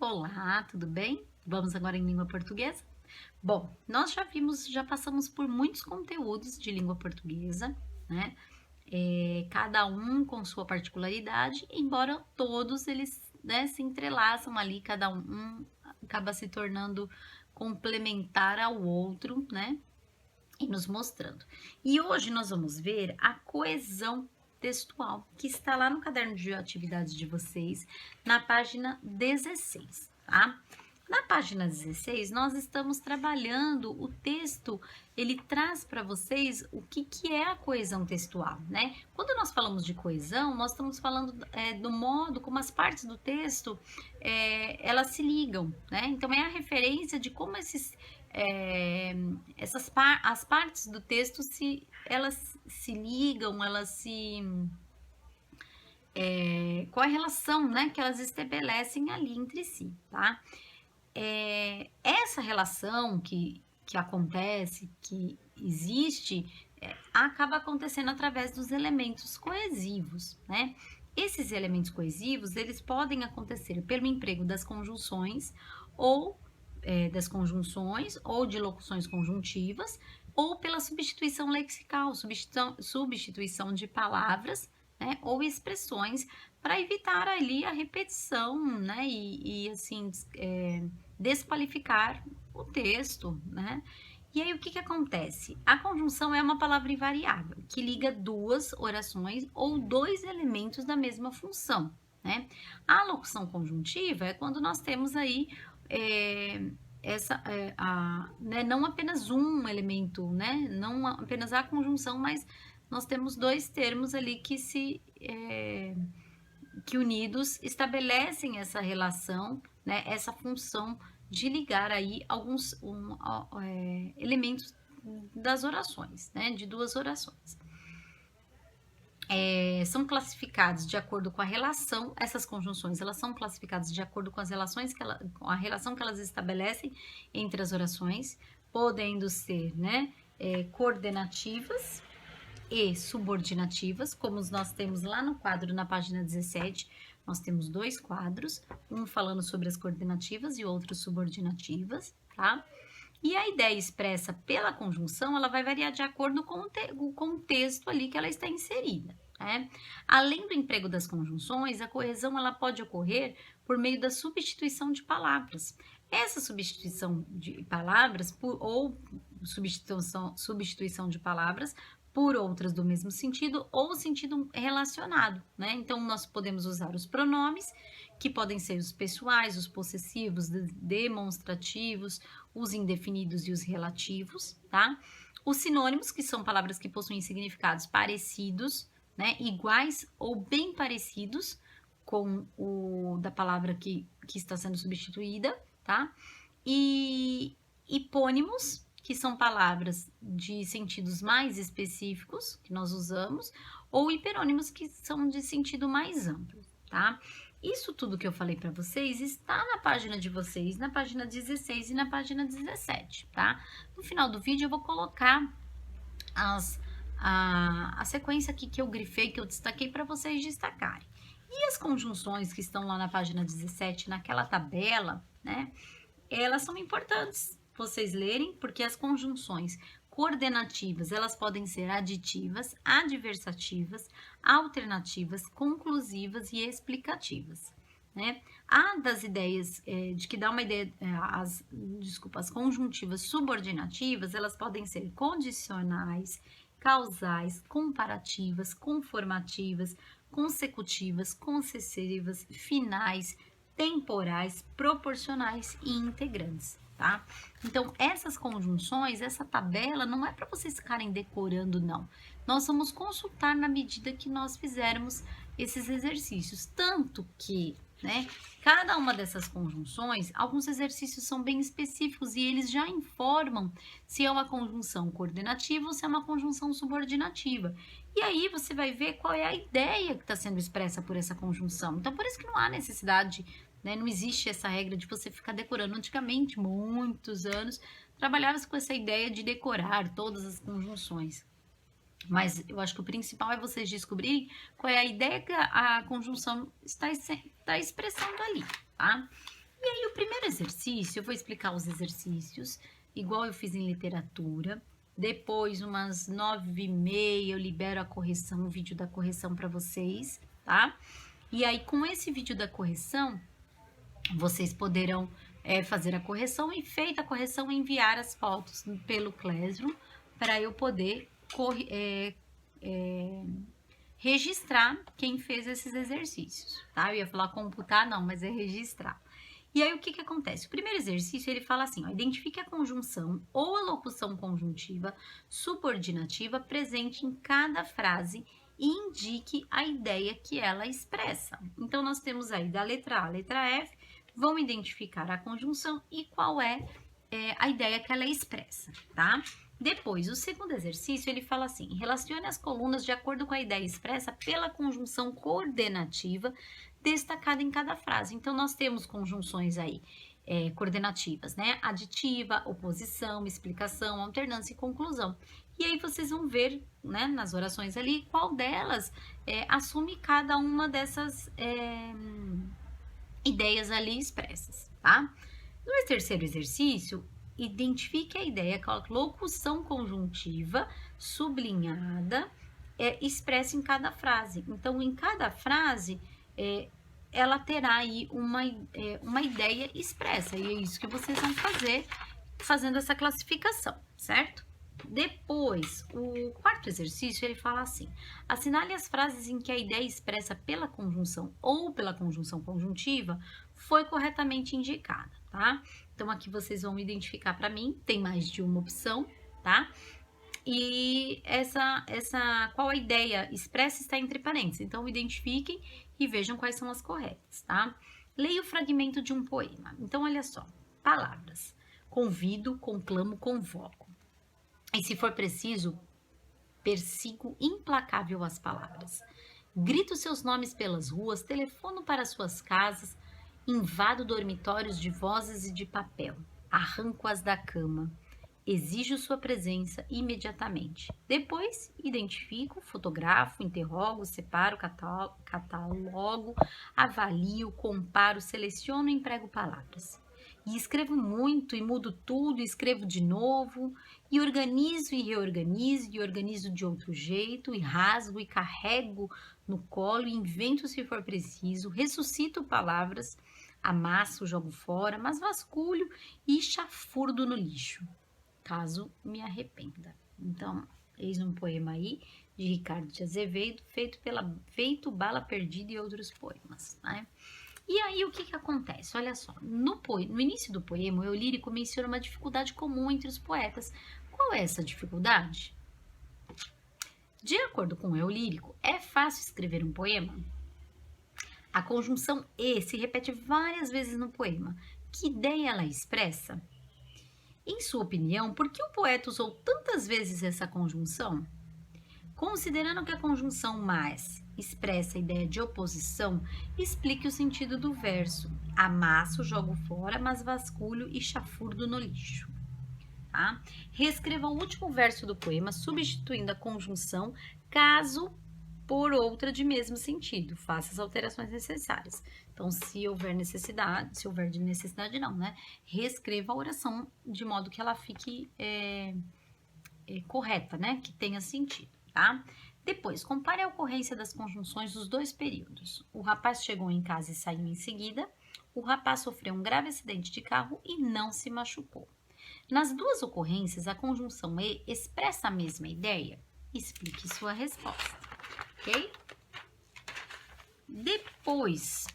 Olá, tudo bem? Vamos agora em língua portuguesa? Bom, nós já passamos por muitos conteúdos de língua portuguesa, né? Cada um com sua particularidade, embora todos eles, né, se entrelaçam ali, cada um acaba se tornando complementar ao outro, né? E nos mostrando. E hoje nós vamos ver a coesão textual, que está lá no caderno de atividades de vocês, na página 16, tá? Na página 16, nós estamos trabalhando o texto, ele traz para vocês o que é a coesão textual, né? Quando nós falamos de coesão, nós estamos falando do modo como as partes do texto, elas se ligam, né? Então, é a referência de como as partes do texto elas se ligam, qual a relação, né, que elas estabelecem ali entre si, tá? Essa relação que acontece, que existe, acaba acontecendo através dos elementos coesivos, né? Esses elementos coesivos, eles podem acontecer pelo emprego das conjunções ou de locuções conjuntivas, ou pela substituição lexical, substituição de palavras, né, ou expressões, para evitar ali a repetição, né, e assim, desqualificar o texto, né? E aí, o que acontece? A conjunção é uma palavra invariável, que liga duas orações ou dois elementos da mesma função, né? A locução conjuntiva é quando nós temos aí né, não apenas um elemento, né? Não apenas a conjunção, mas nós temos dois termos ali que unidos estabelecem essa relação, né? Essa função de ligar aí alguns elementos das orações, né? De duas orações. São classificados de acordo com a relação, essas conjunções, elas são classificadas de acordo com as relações com a relação que elas estabelecem entre as orações, podendo ser, né, coordenativas e subordinativas, como nós temos lá no quadro, na página 17, nós temos dois quadros, um falando sobre as coordenativas e outro subordinativas, tá? E a ideia expressa pela conjunção, ela vai variar de acordo com o contexto ali que ela está inserida, né? Além do emprego das conjunções, a coesão ela pode ocorrer por meio da substituição de palavras. Essa substituição de palavras ou substituição de palavras por outras do mesmo sentido ou sentido relacionado, né? Então, nós podemos usar os pronomes, que podem ser os pessoais, os possessivos, demonstrativos, os indefinidos e os relativos, tá? Os sinônimos, que são palavras que possuem significados parecidos, né? Iguais ou bem parecidos com o da palavra que está sendo substituída, tá? E hipônimos, que são palavras de sentidos mais específicos que nós usamos, ou hiperônimos, que são de sentido mais amplo, tá? Isso tudo que eu falei para vocês está na página de vocês, na página 16 e na página 17, tá? No final do vídeo eu vou colocar a sequência aqui que eu grifei, que eu destaquei para vocês destacarem. E as conjunções que estão lá na página 17, naquela tabela, né? Elas são importantes vocês lerem, porque as conjunções coordenativas, elas podem ser aditivas, adversativas, alternativas, conclusivas e explicativas, né? A das ideias, de que dá uma ideia, as conjuntivas subordinativas, elas podem ser condicionais, causais, comparativas, conformativas, consecutivas, concessivas, finais, temporais, proporcionais e integrantes, tá? Então, essas conjunções, essa tabela, não é para vocês ficarem decorando, não. Nós vamos consultar na medida que nós fizermos esses exercícios. Tanto que, né, cada uma dessas conjunções, alguns exercícios são bem específicos e eles já informam se é uma conjunção coordenativa ou se é uma conjunção subordinativa. E aí você vai ver qual é a ideia que está sendo expressa por essa conjunção. Então, por isso que não há necessidade, né, não existe essa regra de você ficar decorando. Antigamente, muitos anos, trabalhava-se com essa ideia de decorar todas as conjunções. Mas eu acho que o principal é vocês descobrirem qual é a ideia que a conjunção está expressando ali, tá? E aí, o primeiro exercício, eu vou explicar os exercícios, igual eu fiz em literatura. Depois, umas 9h30, eu libero a correção, o vídeo da correção para vocês, tá? E aí, com esse vídeo da correção, vocês poderão fazer a correção e, feita a correção, enviar as fotos pelo Classroom para eu poder registrar quem fez esses exercícios, tá? Eu ia falar computar, não, mas é registrar. E aí, o que acontece? O primeiro exercício, ele fala assim, ó, identifique a conjunção ou a locução conjuntiva subordinativa presente em cada frase e indique a ideia que ela expressa. Então, nós temos aí da letra A à letra F, vão identificar a conjunção e qual é a ideia que ela expressa, tá? Depois, o segundo exercício, ele fala assim, relacione as colunas de acordo com a ideia expressa pela conjunção coordenativa destacada em cada frase. Então, nós temos conjunções aí coordenativas, né? Aditiva, oposição, explicação, alternância e conclusão. E aí, vocês vão ver, né, nas orações ali, qual delas assume cada uma dessas ideias ali expressas, tá? No terceiro exercício, identifique a ideia que a locução conjuntiva sublinhada expressa em cada frase. Então, em cada frase, ela terá aí uma ideia expressa, e é isso que vocês vão fazer fazendo essa classificação, certo? Depois, o quarto exercício, ele fala assim, assinale as frases em que a ideia expressa pela conjunção ou pela conjunção conjuntiva foi corretamente indicada, tá? Então, aqui vocês vão identificar para mim, tem mais de uma opção, tá? E qual a ideia expressa está entre parênteses. Então, identifiquem e vejam quais são as corretas, tá? Leia o fragmento de um poema. Então, olha só, palavras. Convido, conclamo, convoco. E se for preciso, persigo implacável as palavras. Grito seus nomes pelas ruas, telefono para suas casas, invado dormitórios de vozes e de papel, arranco-as da cama, exijo sua presença imediatamente. Depois, identifico, fotografo, interrogo, separo, catalogo, avalio, comparo, seleciono e emprego palavras. E escrevo muito e mudo tudo, e escrevo de novo, e organizo e reorganizo, e organizo de outro jeito, e rasgo e carrego no colo, e invento se for preciso, ressuscito palavras, amasso, jogo fora, mas vasculho e chafurdo no lixo, caso me arrependa. Então, eis um poema aí de Ricardo de Azevedo, feito Bala Perdida e outros poemas, né? E aí, o que acontece? Olha só, no início do poema, o eu lírico menciona uma dificuldade comum entre os poetas. Qual é essa dificuldade? De acordo com o eu lírico, é fácil escrever um poema? A conjunção e se repete várias vezes no poema. Que ideia ela expressa? Em sua opinião, por que o poeta usou tantas vezes essa conjunção? Considerando que a conjunção mais expressa a ideia de oposição, explique o sentido do verso. Amasso, jogo fora, mas vasculho e chafurdo no lixo. Tá? Reescreva o último verso do poema, substituindo a conjunção, caso por outra de mesmo sentido. Faça as alterações necessárias. Então, se houver de necessidade não, né? Reescreva a oração de modo que ela fique correta, né? Que tenha sentido, tá? Depois, compare a ocorrência das conjunções dos dois períodos. O rapaz chegou em casa e saiu em seguida. O rapaz sofreu um grave acidente de carro e não se machucou. Nas duas ocorrências, a conjunção e expressa a mesma ideia? Explique sua resposta, ok? Depois,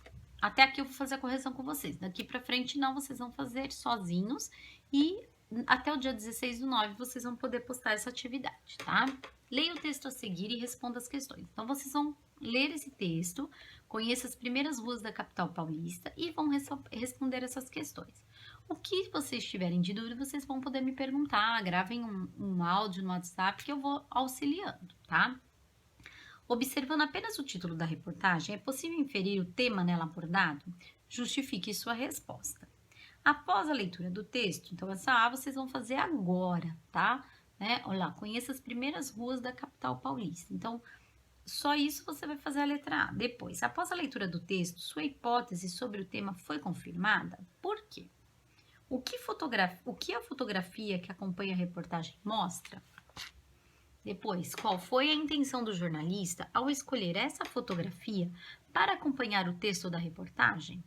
até aqui eu vou fazer a correção com vocês. Daqui para frente não, vocês vão fazer sozinhos e até o dia 16/9 vocês vão poder postar essa atividade, tá? Leia o texto a seguir e responda as questões. Então, vocês vão ler esse texto, conheça as primeiras ruas da capital paulista e vão responder essas questões. O que vocês tiverem de dúvida, vocês vão poder me perguntar, gravem um áudio no WhatsApp que eu vou auxiliando, tá? Observando apenas o título da reportagem, é possível inferir o tema nela abordado? Justifique sua resposta. Após a leitura do texto, então essa A vocês vão fazer agora, tá? Olha lá, conheça as primeiras ruas da capital paulista. Então, Só isso você vai fazer a letra A. Depois, após a leitura do texto, sua hipótese sobre o tema foi confirmada? Por quê? O que a fotografia que acompanha a reportagem mostra? Depois, qual foi a intenção do jornalista ao escolher essa fotografia para acompanhar o texto da reportagem?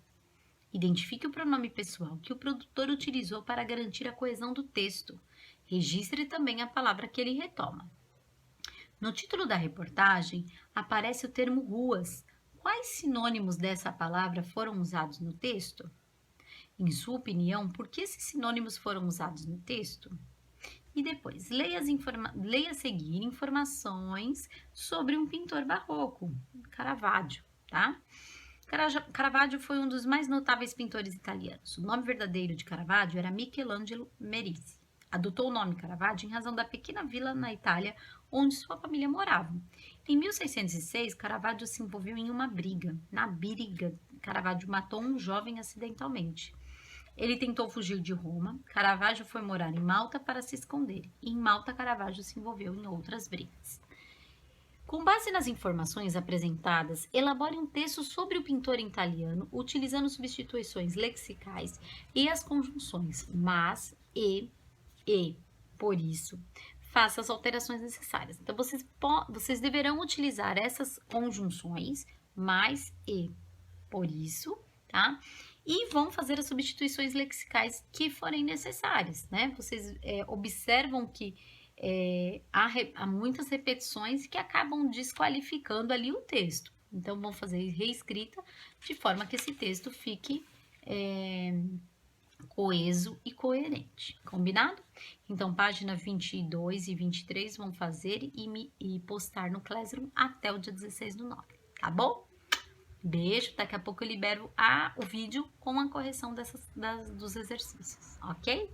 Identifique o pronome pessoal que o produtor utilizou para garantir a coesão do texto. Registre também a palavra que ele retoma. No título da reportagem, aparece o termo ruas. Quais sinônimos dessa palavra foram usados no texto? Em sua opinião, por que esses sinônimos foram usados no texto? E depois, leia a seguir informações sobre um pintor barroco, Caravaggio, tá? Caravaggio foi um dos mais notáveis pintores italianos. O nome verdadeiro de Caravaggio era Michelangelo Merisi. Adotou o nome Caravaggio em razão da pequena vila na Itália onde sua família morava. Em 1606, Caravaggio se envolveu em uma briga. Na briga, Caravaggio matou um jovem acidentalmente. Ele tentou fugir de Roma. Caravaggio foi morar em Malta para se esconder. E em Malta, Caravaggio se envolveu em outras brigas. Com base nas informações apresentadas, elabore um texto sobre o pintor italiano, utilizando substituições lexicais e as conjunções mas, e, por isso. Faça as alterações necessárias. Então, vocês deverão utilizar essas conjunções, mas, e, por isso, tá? E vão fazer as substituições lexicais que forem necessárias, né? Vocês observam que há muitas repetições que acabam desqualificando ali o texto. Então, vão fazer reescrita de forma que esse texto fique coeso e coerente. Combinado? Então, página 22 e 23 vão fazer e postar no Classroom até o dia 16/9, tá bom? Beijo, daqui a pouco eu libero o vídeo com a correção dos exercícios, ok?